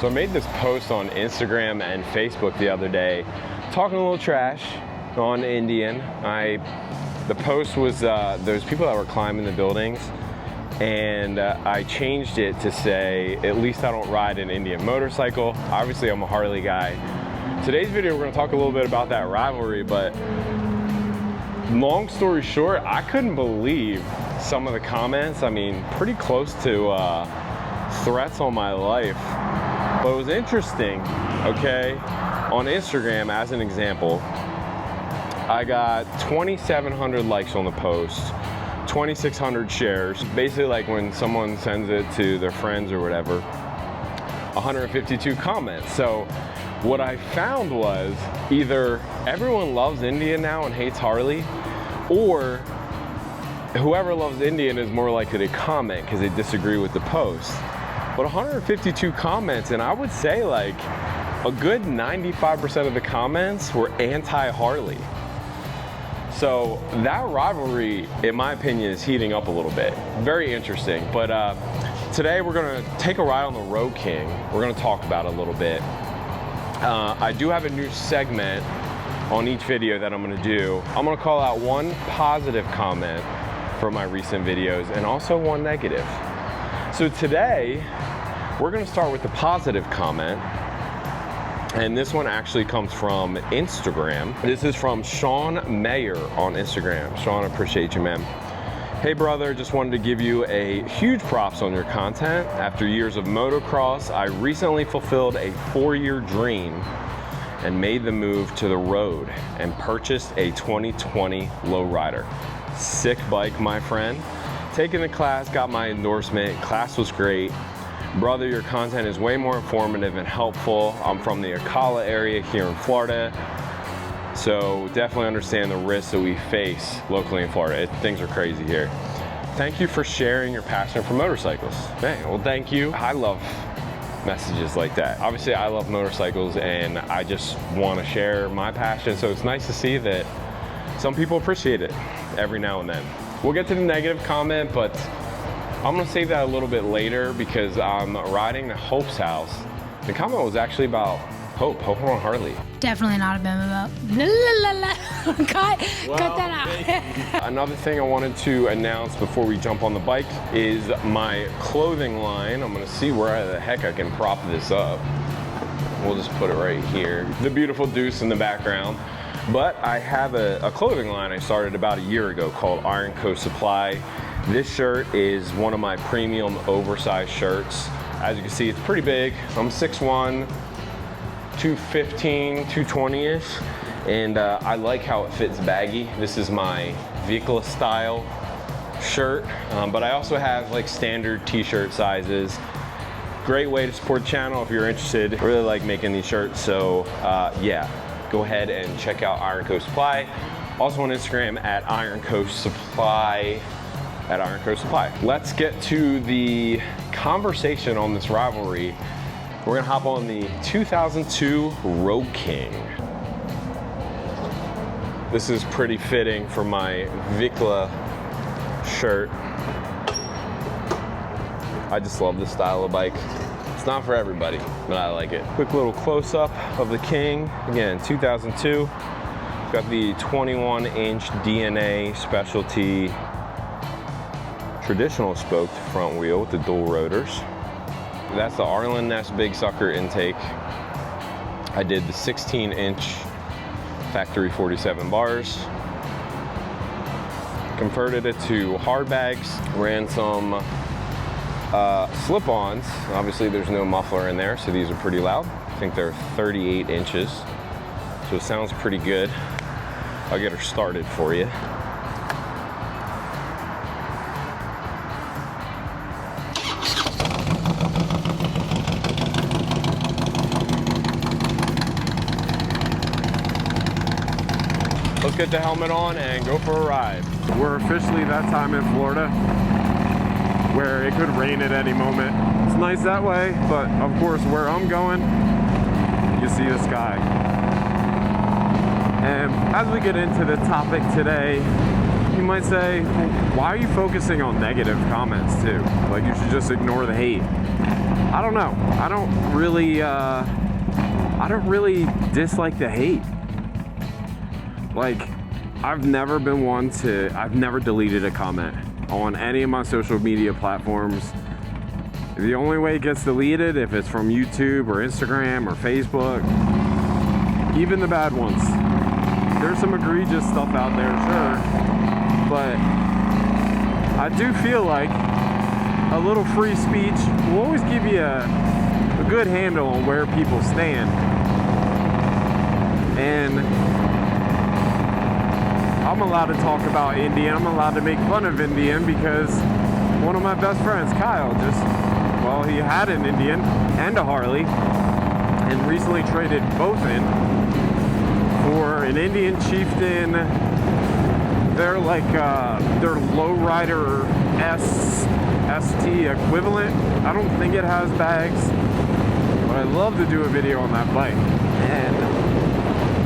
So I made this post on Instagram and Facebook the other day, talking a little trash on Indian. The post was, there's people that were climbing the buildings, and I changed it to say, at least I don't ride an Indian motorcycle. Obviously I'm a Harley guy. Today's video we're gonna talk a little bit about that rivalry, but long story short, I couldn't believe some of the comments. I mean, pretty close to threats on my life. But it was interesting, okay? On Instagram, as an example, I got 2,700 likes on the post, 2,600 shares. Basically like when someone sends it to their friends or whatever, 152 comments. So what I found was either everyone loves Indian now and hates Harley, or whoever loves Indian is more likely to comment because they disagree with the post. But 152 comments, and I would say like a good 95% of the comments were anti-Harley. So that rivalry, in my opinion, is heating up a little bit. Very interesting. But today we're gonna take a ride on the Road King. We're gonna talk about it a little bit. I do have a new segment on each video that I'm gonna do. I'm gonna call out one positive comment from my recent videos and also one negative. So today, we're gonna start with the positive comment. And this one actually comes from Instagram. This is from Sean Mayer on Instagram. Sean, I appreciate you, man. Hey brother, just wanted to give you a huge props on your content. After years of motocross, I recently fulfilled a 4-year dream and made the move to the road and purchased a 2020 lowrider. Sick bike, my friend. Taking the class, got my endorsement. Class was great. Brother, your content is way more informative and helpful. I'm from the Ocala area here in Florida, so definitely understand the risks that we face locally in Florida. Things are crazy here. Thank you for sharing your passion for motorcycles. Man, well, thank you. I love messages like that. Obviously, I love motorcycles, and I just want to share my passion, so it's nice to see that some people appreciate it every now and then. We'll get to the negative comment, but I'm gonna save that a little bit later because I'm riding to Hope's house. The comment was actually about Hope on Harley. Definitely not about cut that out. Another thing I wanted to announce before we jump on the bike is my clothing line. I'm gonna see where the heck I can prop this up. We'll just put it right here. The beautiful Deuce in the background. But I have a clothing line I started about a year ago called Iron Coast Supply. This shirt is one of my premium oversized shirts. As you can see, it's pretty big. I'm 6'1", 215, 220-ish, and I like how it fits baggy. This is my Vikla style shirt, but I also have like standard t-shirt sizes. Great way to support the channel if you're interested. I really like making these shirts, so yeah. Go ahead and check out Iron Coast Supply. Also on Instagram at Iron Coast Supply, Let's get to the conversation on this rivalry. We're gonna hop on the 2002 Road King. This is pretty fitting for my Vikla shirt. I just love this style of bike. It's not for everybody, but I like it. Quick little close-up of the King. Again, 2002. Got the 21-inch DNA specialty traditional spoked front wheel with the dual rotors. That's the Arlen Ness Big Sucker intake. I did the 16-inch factory 47 bars. Converted it to hard bags. Ran some slip-ons. Obviously there's no muffler in there, so these are pretty loud. I think they're 38 inches, so it sounds pretty good. I'll get her started for you. Let's get the helmet on and go for a ride. We're officially that time in Florida where it could rain at any moment. It's nice that way, but of course where I'm going, you see the sky. And as we get into the topic today, you might say, why are you focusing on negative comments too? Like you should just ignore the hate. I don't know. I don't really dislike the hate. Like, I've never been one to, I've never deleted a comment on any of my social media platforms. The only way it gets deleted if it's from YouTube or Instagram or Facebook, even the bad ones. There's some egregious stuff out there, sure, but I do feel like a little free speech will always give you a good handle on where people stand. And I'm allowed to talk about Indian. I'm allowed to make fun of Indian because one of my best friends, Kyle, well, he had an Indian and a Harley and recently traded both in for an Indian Chieftain. They're like their lowrider ST equivalent. I don't think it has bags, but I'd love to do a video on that bike. And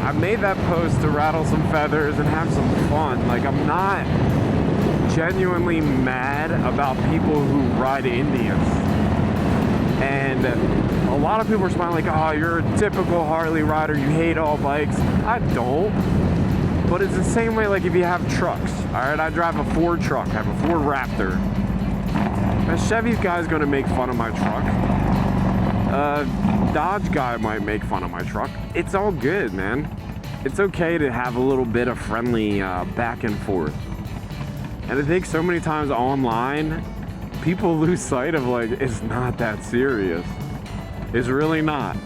I made that post to rattle some feathers and have some fun. Like, I'm not genuinely mad about people who ride Indians. And a lot of people are smiling like, oh, you're a typical Harley rider, you hate all bikes. I don't. But it's the same way like if you have trucks. Alright, I drive a Ford truck, I have a Ford Raptor. A Chevy guy's gonna make fun of my truck. A Dodge guy might make fun of my truck. It's all good, man. It's okay to have a little bit of friendly back and forth. And I think so many times online, people lose sight of like, it's not that serious. It's really not.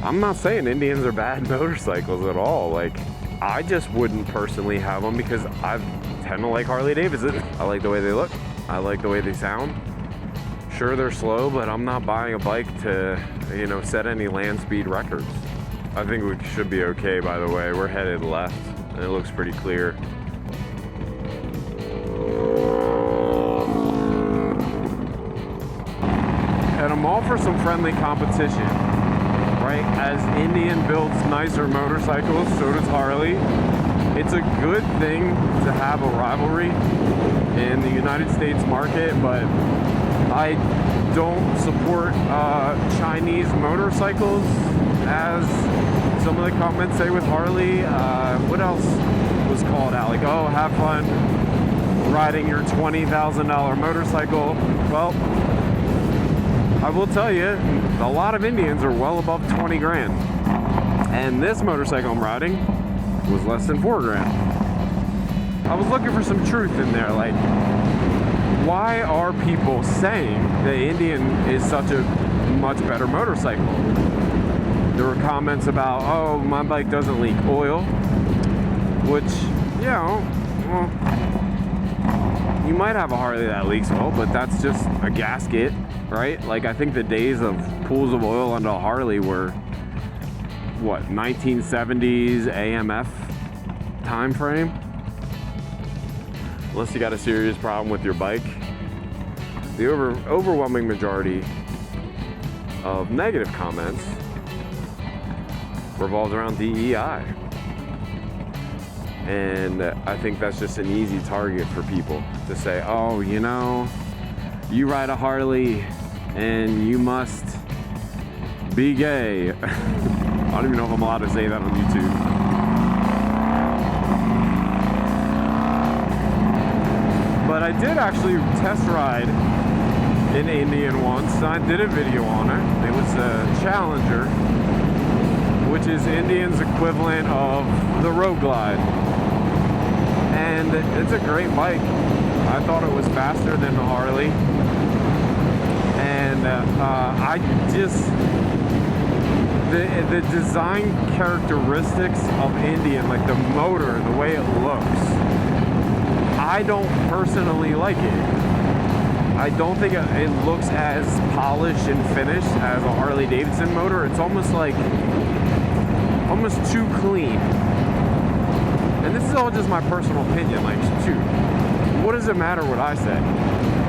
I'm not saying Indians are bad motorcycles at all. Like, I just wouldn't personally have them because I tend to like Harley-Davidson. I like the way they look. I like the way they sound. Sure, they're slow, but I'm not buying a bike to, you know, set any land speed records. I think we should be okay, by the way. We're headed left, and it looks pretty clear. And I'm all for some friendly competition, right? As Indian builds nicer motorcycles, so does Harley. It's a good thing to have a rivalry in the United States market, but I don't support Chinese motorcycles, as some of the comments say with Harley. What else was called out? Like, oh, have fun riding your $20,000 motorcycle. Well, I will tell you, a lot of Indians are well above 20 grand. And this motorcycle I'm riding was less than 4 grand. I was looking for some truth in there, like, why are people saying the Indian is such a much better motorcycle? There were comments about, oh, my bike doesn't leak oil, which, you know, well, you might have a Harley that leaks oil, but that's just a gasket, right? Like, I think the days of pools of oil on a Harley were, what, 1970s AMF time frame? Unless you got a serious problem with your bike. The overwhelming majority of negative comments revolves around DEI. And I think that's just an easy target for people to say, oh, you know, you ride a Harley and you must be gay. I don't even know if I'm allowed to say that on YouTube. But I did actually test ride an Indian once. I did a video on it. It was a Challenger, which is Indian's equivalent of the Road Glide. And it's a great bike. I thought it was faster than the Harley. And I just, the design characteristics of Indian, like the motor, the way it looks, I don't personally like it. I don't think it looks as polished and finished as a Harley-Davidson motor. It's almost like, almost too clean. And this is all just my personal opinion, like, shoot, what does it matter what I say?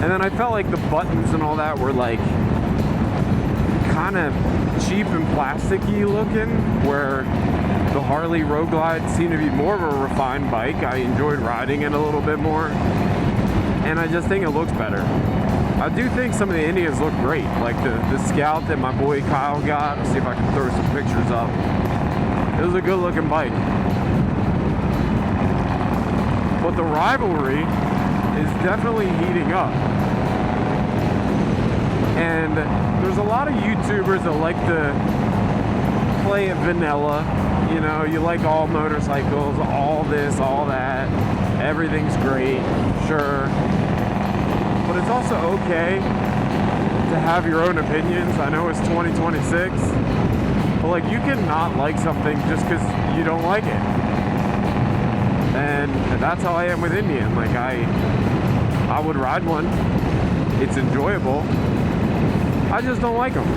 And then I felt like the buttons and all that were like kind of cheap and plasticky looking, where the Harley Road Glide seemed to be more of a refined bike. I enjoyed riding it a little bit more, and I just think it looks better. I do think some of the Indians look great. Like the Scout that my boy Kyle got. Let's see if I can throw some pictures up. It was a good looking bike. But the rivalry is definitely heating up. And there's a lot of YouTubers that like to play it vanilla. You know, you like all motorcycles, all this, all that. Everything's great, sure. But it's also okay to have your own opinions. I know it's 2026, but like you cannot like something just because you don't like it. And that's how I am with Indian. Like I would ride one. It's enjoyable. I just don't like them.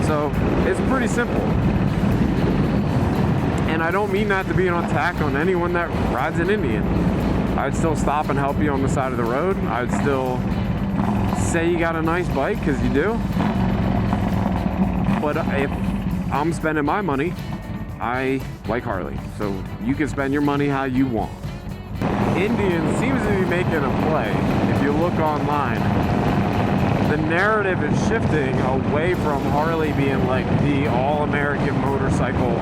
So it's pretty simple. And I don't mean that to be an attack on anyone that rides an Indian. I'd still stop and help you on the side of the road. I'd still say you got a nice bike, because you do. But if I'm spending my money, I like Harley. So you can spend your money how you want. Indian seems to be making a play. If you look online, the narrative is shifting away from Harley being like the all-American motorcycle,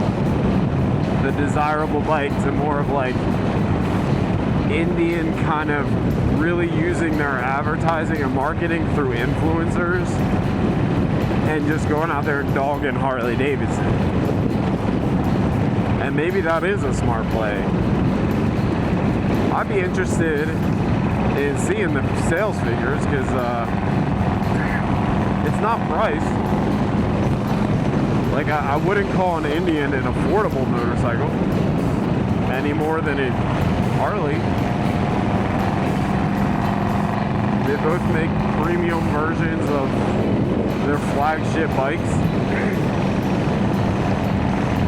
the desirable bike, to more of like Indian kind of really using their advertising and marketing through influencers and just going out there and dogging Harley-Davidson. And maybe that is a smart play. I'd be interested in seeing the sales figures, because it's not priced. Like I wouldn't call an Indian an affordable motorcycle any more than a Harley. They both make premium versions of their flagship bikes.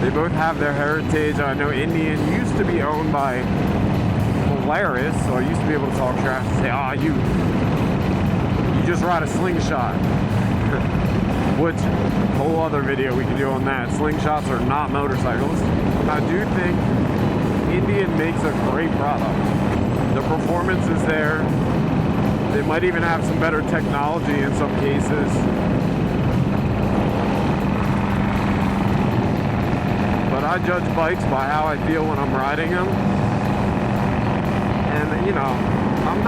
They both have their heritage. I know Indian used to be owned by Polaris, so I used to be able to talk trash and say, "Ah, you just ride a slingshot." Which, whole other video we can do on that. Slingshots are not motorcycles. I do think Indian makes a great product. The performance is there. They might even have some better technology in some cases. But I judge bikes by how I feel when I'm riding them. And you know, I'm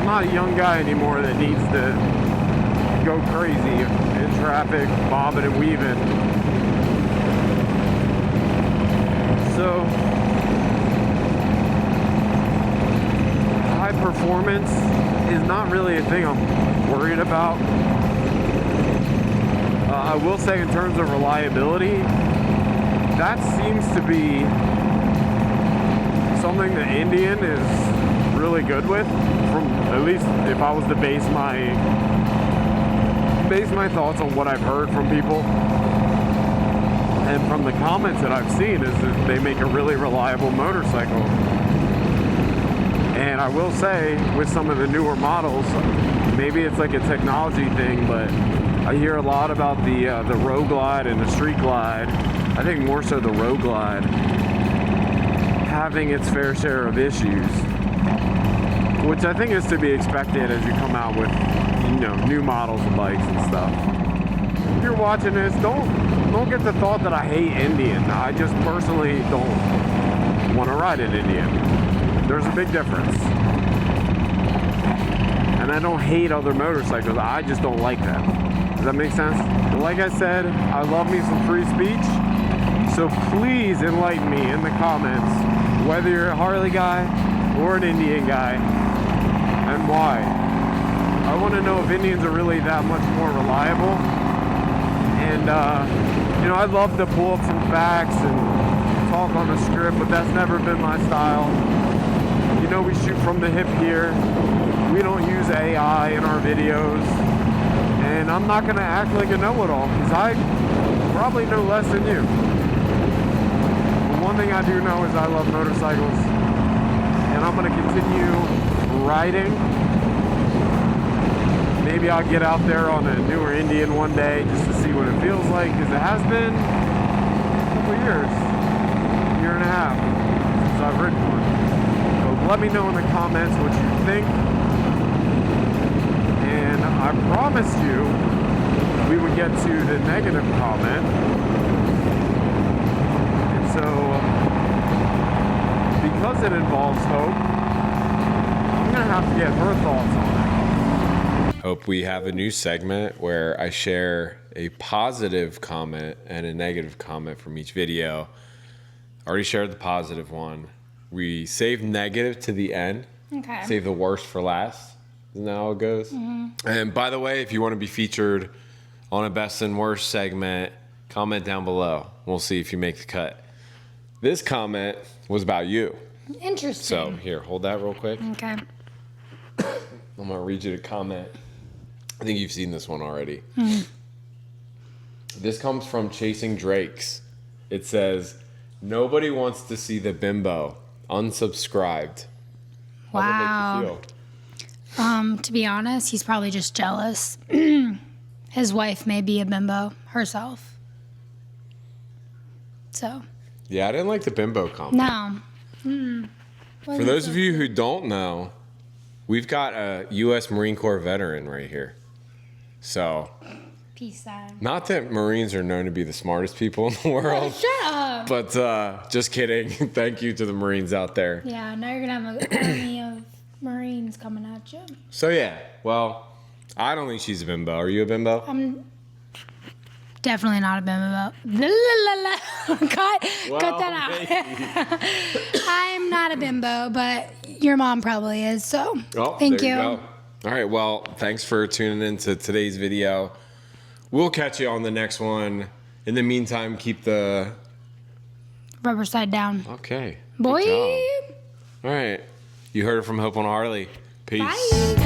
not a young guy anymore that needs to go crazy in traffic, bobbing and weaving. So high performance is not really a thing I'm worried about. I will say, in terms of reliability, that seems to be something that Indian is really good with. From at least if I was to base my thoughts on what I've heard from people and from the comments that I've seen, is that they make a really reliable motorcycle. And I will say, with some of the newer models, maybe it's like a technology thing, but I hear a lot about the Road Glide and the Street Glide. I think more so the Road Glide having its fair share of issues, which I think is to be expected as you come out with, you know, new models of bikes and stuff. If you're watching this, don't get the thought that I hate Indian. I just personally don't want to ride an Indian. There's a big difference. And I don't hate other motorcycles. I just don't like them. Does that make sense? But like I said, I love me some free speech. So please enlighten me in the comments whether you're a Harley guy or an Indian guy, and why. I want to know if Indians are really that much more reliable. And you know, I'd love to pull up some facts and talk on the script, but that's never been my style. You know, we shoot from the hip here. We don't use AI in our videos. And I'm not going to act like a know-it-all, because I probably know less than you. But one thing I do know is I love motorcycles. And I'm going to continue riding. Maybe I'll get out there on a newer Indian one day just to see what it feels like, because it has been a couple years, a year and a half since I've ridden one. So let me know in the comments what you think, and I promised you we would get to the negative comment. And so, because it involves Hope, I'm going to have to get her thoughts on it. Hope, we have a new segment where I share a positive comment and a negative comment from each video. I already shared the positive one. We save negative to the end. Okay. Save the worst for last. Isn't that how it goes? Mm-hmm. And by the way, if you want to be featured on a best and worst segment, comment down below. We'll see if you make the cut. This comment was about you. Interesting. So here, hold that real quick. Okay. I'm gonna read you the comment. I think you've seen this one already. This comes from Chasing Drakes. It says, "Nobody wants to see the bimbo. Unsubscribed." Wow. How does it make you feel? To be honest, he's probably just jealous. His wife may be a bimbo herself. So. Yeah, I didn't like the bimbo comment. No. For those of you who don't know, we've got a U.S. Marine Corps veteran right here. So, Peace sign. not that Marines are known to be the smartest people in the world. Shut up. But just kidding. Thank you to the Marines out there. Yeah, now you're going to have an army of Marines coming at you. So yeah, well, I don't think she's a bimbo. Are you a bimbo? I'm definitely not a bimbo. Cut that out. I'm not a bimbo, but your mom probably is, so thank you. Go. All right, well, thanks for tuning in to today's video. We'll catch you on the next one. In the meantime, keep the Rubber side down. Okay. Boy. Good job. All right. You heard it from Hope on Harley. Peace. Bye.